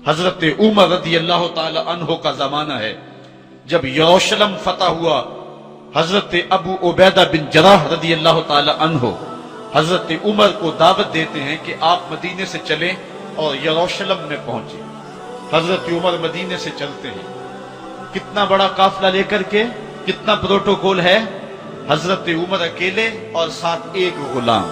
حضرت عمر رضی اللہ تعالی عنہ کا زمانہ ہے جب یروشلم فتح ہوا. حضرت ابو عبیدہ بن جراح رضی اللہ تعالی عنہ حضرت عمر کو دعوت دیتے ہیں کہ آپ مدینے سے چلیں اور یروشلم میں پہنچیں. حضرت عمر مدینے سے چلتے ہیں. کتنا بڑا قافلہ لے کر کے, کتنا پروٹوکول ہے. حضرت عمر اکیلے اور ساتھ ایک غلام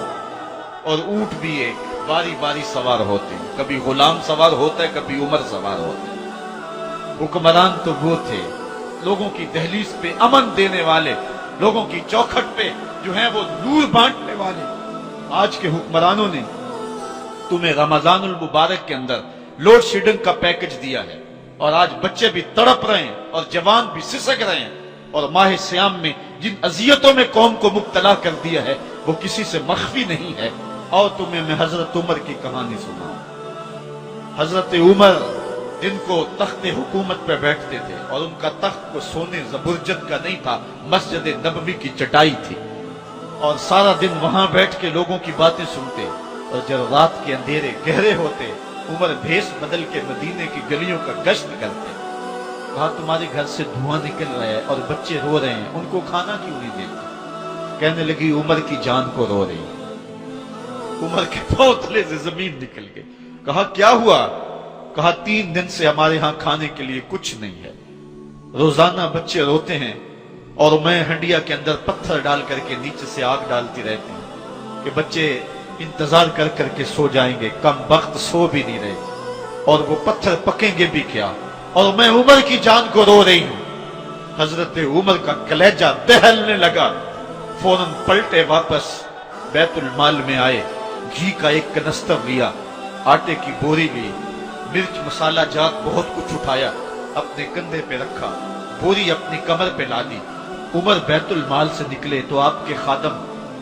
اور اونٹ بھی ایک, باری باری سوار ہوتے ہیں. کبھی غلام سوار ہوتا ہے, کبھی عمر سوار ہوتا ہے. حکمران تو وہ تھے لوگوں کی دہلیز پہ امن دینے والے, لوگوں کی چوکھٹ پہ جو ہیں وہ نور بانٹنے والے. آج کے حکمرانوں نے تمہیں رمضان المبارک کے اندر لوڈ شیڈنگ کا پیکج دیا ہے اور آج بچے بھی تڑپ رہے ہیں اور جوان بھی سسک رہے ہیں, اور ماہ سیام میں جن اذیتوں میں قوم کو مبتلا کر دیا ہے وہ کسی سے مخفی نہیں ہے. اور تمہیں میں حضرت عمر کی کہانی سناؤں. حضرت عمر جن کو تخت حکومت پہ بیٹھتے تھے اور ان کا تخت کو سونے زبرجد کا نہیں تھا, مسجد نبوی کی چٹائی تھی, اور سارا دن وہاں بیٹھ کے لوگوں کی باتیں سنتے, اور جب رات کے اندھیرے گہرے ہوتے عمر بھیس بدل کے مدینے کی گلیوں کا گشت کرتے. کہا تمہارے گھر سے دھواں نکل رہا ہے اور بچے رو رہے ہیں, ان کو کھانا کیوں نہیں دیتے؟ کہنے لگی عمر کی جان کو رو رہی. عمر کے پاؤں تلے سے زمین نکل گئی. کہا کیا ہوا؟ کہا 3 دن سے ہمارے ہاں کھانے کے لیے کچھ نہیں ہے. روزانہ بچے روتے ہیں اور میں ہنڈیا کے اندر پتھر ڈال کر کے نیچے سے آگ ڈالتی رہتی ہوں کہ بچے انتظار کر کر کے سو جائیں گے. کم وقت سو بھی نہیں رہے اور وہ پتھر پکیں گے بھی کیا, اور میں عمر کی جان کو رو رہی ہوں. حضرت عمر کا کلیجہ دہلنے لگا. فوراً پلٹے واپس بیت المال میں آئے, گھی کا ایک کنستر لیا, آٹے کی بوری لی, مرچ مسالہ جات بہت کچھ اٹھایا, اپنے کندھے پہ رکھا, بوری اپنی کمر پہ لا دی. عمر بیت المال سے نکلے تو آپ کے خادم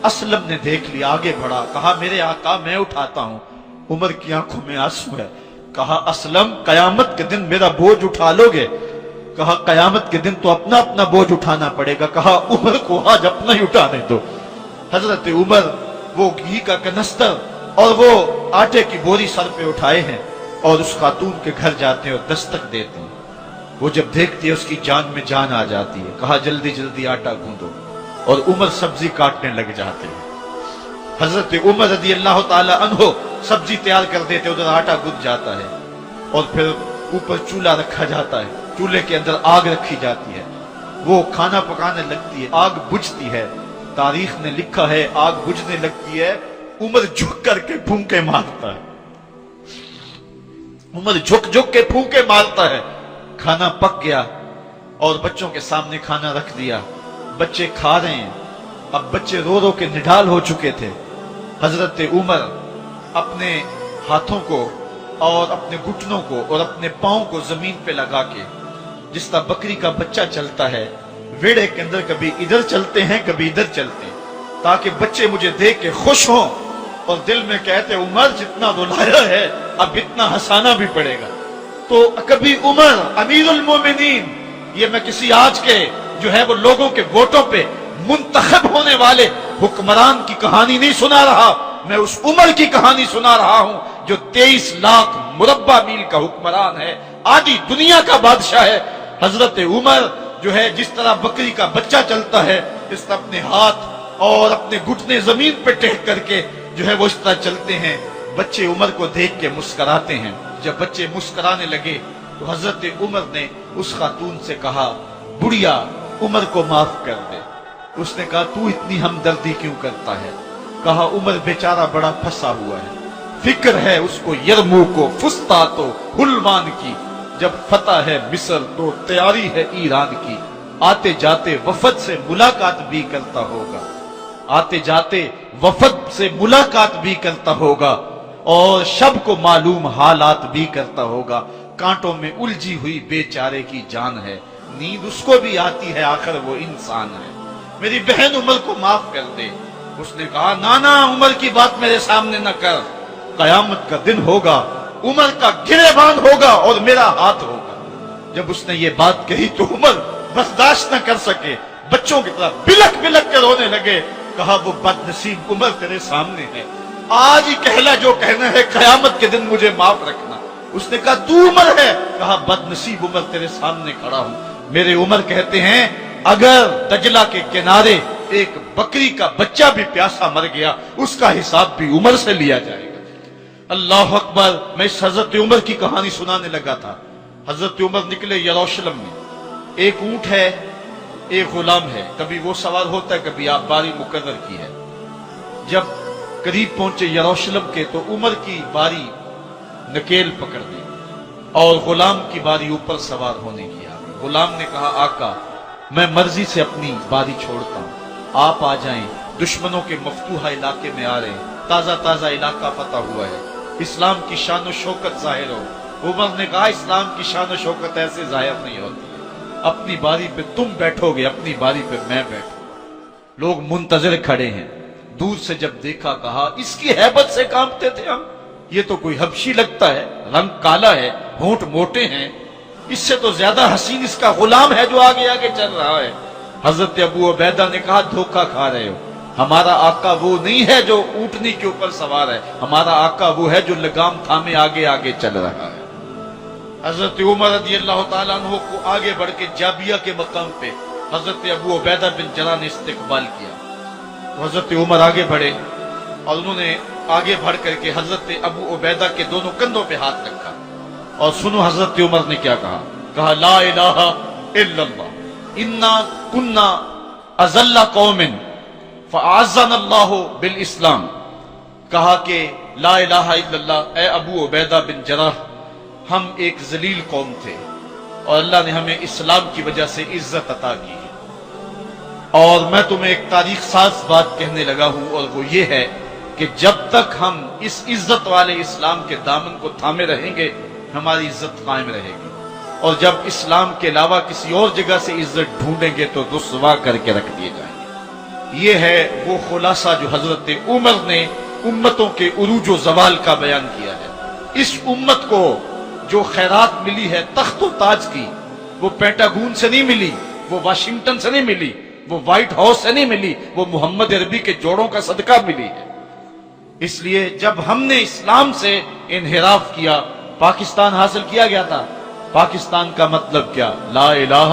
اسلم نے دیکھ لیا, آگے بڑھا, کہا میرے آقا میں اٹھاتا ہوں. عمر کی آنکھوں میں آنسو ہے. کہا اسلم قیامت کے دن میرا بوجھ اٹھا لو گے؟ کہا قیامت کے دن تو اپنا اپنا بوجھ اٹھانا پڑے گا. کہا عمر کو آج اپنا ہی اٹھانے دو. حضرت عمر وہ گھی کا کنستر اور وہ آٹے کی بوری سر پہ اٹھائے ہیں اور اس خاتون کے گھر جاتے ہیں اور دستک دیتے ہیں. وہ جب دیکھتی ہے اس کی جان میں جان آ جاتی ہے. کہا جلدی جلدی آٹا گوندو, اور عمر سبزی کاٹنے لگ جاتے ہیں. حضرت عمر رضی اللہ تعالی عنہ سبزی تیار کر دیتے, ادھر آٹا گند جاتا ہے اور پھر اوپر چولہا رکھا جاتا ہے, چولہے کے اندر آگ رکھی جاتی ہے, وہ کھانا پکانے لگتی ہے, آگ بجھتی ہے. تاریخ نے لکھا ہے آگ بجھنے لگتی ہے, عمر جھک کر کے پھونکے مارتا ہے. عمر جھک جھک کے پھونکے مارتا ہے. کھانا پک گیا اور بچوں کے سامنے کھانا رکھ دیا, بچے کھا رہے ہیں. اب بچے رو رو کے نڈال ہو چکے تھے. حضرت عمر اپنے ہاتھوں کو اور اپنے گھٹنوں کو اور اپنے پاؤں کو زمین پہ لگا کے, جس طرح بکری کا بچہ چلتا ہے ویڑے کے اندر, کبھی ادھر چلتے ہیں کبھی ادھر چلتے ہیں, تاکہ بچے مجھے دیکھ کے خوش ہوں اور دل میں کہتے عمر جتنا رلایا ہے اب اتنا ہنسانا بھی پڑے گا. تو کبھی عمر امیر المومنین, یہ میں کسی آج کے جو ہے وہ لوگوں کے ووٹوں پہ منتخب ہونے والے حکمران کی کہانی نہیں سنا رہا, میں اس عمر کی کہانی سنا رہا ہوں جو 23 لاکھ مربع میل کا حکمران ہے, آدھی دنیا کا بادشاہ ہے. حضرت عمر جو ہے جس طرح بکری کا بچہ چلتا ہے اس طرح اپنے ہاتھ اور اپنے گھٹنے زمین پہ ٹیک کر کے جو ہے وہ اس طرح چلتے ہیں. بچے عمر کو دیکھ کے مسکراتے ہیں. جب بچے مسکرانے لگے تو حضرت عمر نے اس خاتون سے کہا بڑھیا عمر کو معاف کر دے. اس نے کہا تو اتنی ہمدردی کیوں کرتا ہے؟ کہا عمر بیچارہ بڑا پھنسا ہوا ہے, فکر ہے اس کو یرموک و فسطاط و حلوان کی, جب فتح ہے مصر تو تیاری ہے ایران کی. آتے جاتے وفد سے ملاقات بھی کرتا ہوگا, آتے جاتے وفد سے ملاقات بھی کرتا ہوگا, اور شب کو معلوم حالات بھی کرتا ہوگا. کانٹوں میں الجھی ہوئی بیچارے کی جان ہے, نیند اس کو بھی آتی ہے, آخر وہ انسان ہے. میری بہن عمر کو معاف کر دے. اس نے کہا نانا عمر کی بات میرے سامنے نہ کر, قیامت کا دن ہوگا, عمر کا گریبان ہوگا اور میرا ہاتھ ہوگا. جب اس نے یہ بات کہی تو عمر برداشت نہ کر سکے, بچوں کی طرح بلک بلک کے رونے لگے. کہا وہ بد نصیب عمر تیرے سامنے ہے, آج ہی کہلا جو کہنا ہے, قیامت کے دن مجھے معاف رکھنا. اس نے کہا تو عمر ہے؟ کہا بد نصیب عمر تیرے سامنے کھڑا ہوں۔ میرے عمر کہتے ہیں اگر دجلہ کے کنارے ایک بکری کا بچہ بھی پیاسا مر گیا اس کا حساب بھی عمر سے لیا جائے گا۔ اللہ اکبر۔ میں اس حضرت عمر کی کہانی سنانے لگا تھا۔ حضرت عمر نکلے یروشلم میں، ایک اونٹ ہے، ایک غلام ہے، کبھی وہ سوار ہوتا ہے، کبھی آپ باری مقرر کی ہے۔ جب قریب پہنچے یروشلم کے تو عمر کی باری نکیل پکڑ دی اور غلام کی باری اوپر سوار ہونے کی آ گئی۔ غلام نے کہا آقا میں مرضی سے اپنی باری چھوڑتا ہوں، آپ آ جائیں، دشمنوں کے مفتوحہ علاقے میں آ رہے ہیں، تازہ تازہ علاقہ فتح ہوا ہے، اسلام کی شان و شوکت ظاہر ہو۔ عمر نے کہا اسلام کی شان و شوکت ایسے ظاہر نہیں ہوتی ہے، اپنی باری پہ تم بیٹھو گے، اپنی باری پہ میں بیٹھوں۔ لوگ منتظر کھڑے ہیں، دور سے جب دیکھا کہا اس کی ہیبت سے کانپتے تھے ہم، یہ تو کوئی حبشی لگتا ہے، رنگ کالا ہے، ہونٹ موٹے ہیں، اس سے تو زیادہ حسین اس کا غلام ہے جو آگے آگے چل رہا ہے۔ حضرت ابو عبیدہ نے کہا دھوکہ کھا رہے ہو، ہمارا آقا وہ نہیں ہے جو اونٹنی کے اوپر سوار ہے، ہمارا آقا وہ ہے جو لگام تھامے آگے آگے چل رہا ہے۔ حضرت عمر رضی اللہ تعالیٰ عنہ کو آگے بڑھ کے جابیہ کے مقام پہ حضرت ابو عبیدہ بن جراح نے استقبال کیا۔ حضرت عمر آگے بڑھے اور انہوں نے آگے بڑھ کر کے حضرت ابو عبیدہ کے دونوں کندھوں پہ ہاتھ رکھا، اور سنو حضرت عمر نے کیا کہا، کہا لا الہ الا اللہ انا کنا اذل قوم فاعزنا اللہ بالاسلام۔ کہا کہ لا الہ الا اللہ، اے ابو عبیدہ بن جراح ہم ایک ذلیل قوم تھے اور اللہ نے ہمیں اسلام کی وجہ سے عزت عطا کی ہے۔ اور میں تمہیں ایک تاریخ ساز بات کہنے لگا ہوں، اور وہ یہ ہے کہ جب تک ہم اس عزت والے اسلام کے دامن کو تھامے رہیں گے ہماری عزت قائم رہے گی، اور جب اسلام کے علاوہ کسی اور جگہ سے عزت ڈھونڈیں گے تو رسوا کر کے رکھ دیے جائیں گے۔ یہ ہے وہ خلاصہ جو حضرت عمر نے امتوں کے عروج و زوال کا بیان کیا ہے۔ اس امت کو جو خیرات ملی ہے تخت و تاج کی، وہ پینٹاگون سے نہیں ملی، وہ واشنگٹن سے نہیں ملی، وہ وائٹ ہاؤس سے نہیں ملی، وہ محمد عربی کے جوڑوں کا صدقہ ملی ہے۔ اس لیے جب ہم نے اسلام سے انحراف کیا، پاکستان حاصل کیا گیا تھا، پاکستان کا مطلب کیا؟ لا الہ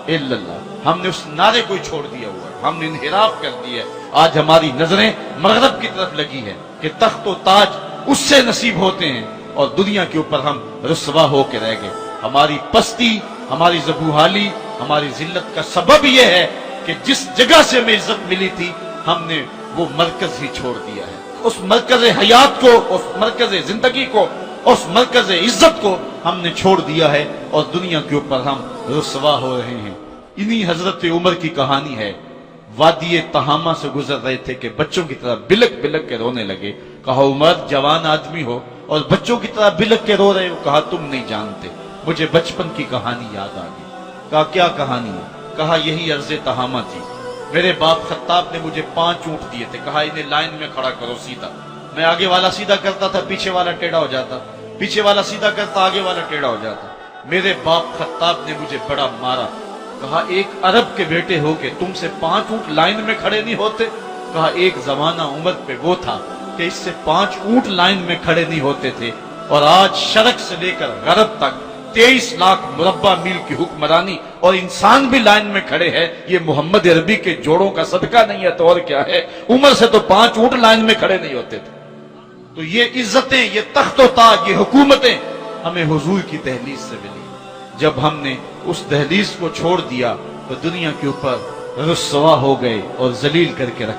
الا اللہ۔ ہم نے اس نعرے کو چھوڑ دیا ہوا ہے، ہم نے انحراف کر دیا ہے۔ آج ہماری نظریں مغرب کی طرف لگی ہے کہ تخت و تاج اس سے نصیب ہوتے ہیں، اور دنیا کے اوپر ہم رسوا ہو کے رہ گئے۔ ہماری پستی، ہماری ذبوحالی، ہماری ذلت کا سبب یہ ہے کہ جس جگہ سے ہمیں عزت ملی تھی ہم نے وہ مرکز ہی چھوڑ دیا ہے۔ اس مرکز حیات کو، اس مرکز زندگی کو، اس مرکز عزت کو ہم نے چھوڑ دیا ہے، اور دنیا کے اوپر ہم رسوا ہو رہے ہیں۔ انہی حضرت عمر کی کہانی ہے۔ وادی تہامہ سے گزر رہے تھے کہ بچوں کی طرح بلک بلک کے رونے لگے۔ کہا عمر جوان آدمی ہو اور بچوں کی طرح بلک کے رو رہے ہو؟ کہا تم نہیں جانتے، مجھے بچپن کی کہانی یاد آ گئی۔ کہا کیا کہانی ہے؟ کہا یہی عرض تہامہ تھی، میرے باپ خطاب نے مجھے 5 اونٹ دیے تھے، کہا انہیں لائن میں کھڑا کرو سیدھا۔ میں آگے والا سیدھا کرتا تھا، پیچھے والا ٹیڑھا ہو جاتا، پیچھے والا سیدھا کرتا، آگے والا ٹیڑھا ہو جاتا۔ میرے باپ خطاب نے مجھے بڑا مارا۔ کہا ایک عرب کے بیٹے ہو کے تم سے 5 اونٹ لائن میں کھڑے نہیں ہوتے؟ کہا ایک زمانہ عمر پہ وہ تھا کہ اس سے 5 اونٹ لائن میں کھڑے نہیں ہوتے تھے، اور آج شرق سے لے کر غرب تک 23 لاکھ مربع میل کی حکمرانی اور انسان بھی لائن میں کھڑے ہیں۔ یہ محمد عربی کے جوڑوں کا صدقہ نہیں ہے تو اور کیا ہے؟ عمر سے تو 5 اونٹ لائن میں کھڑے نہیں ہوتے تھے۔ تو یہ عزتیں، یہ تخت و تاج، یہ حکومتیں ہمیں حضور کی دہلیز سے ملی۔ جب ہم نے اس دہلیز کو چھوڑ دیا تو دنیا کے اوپر رسوا ہو گئے اور ذلیل کر کے رکھ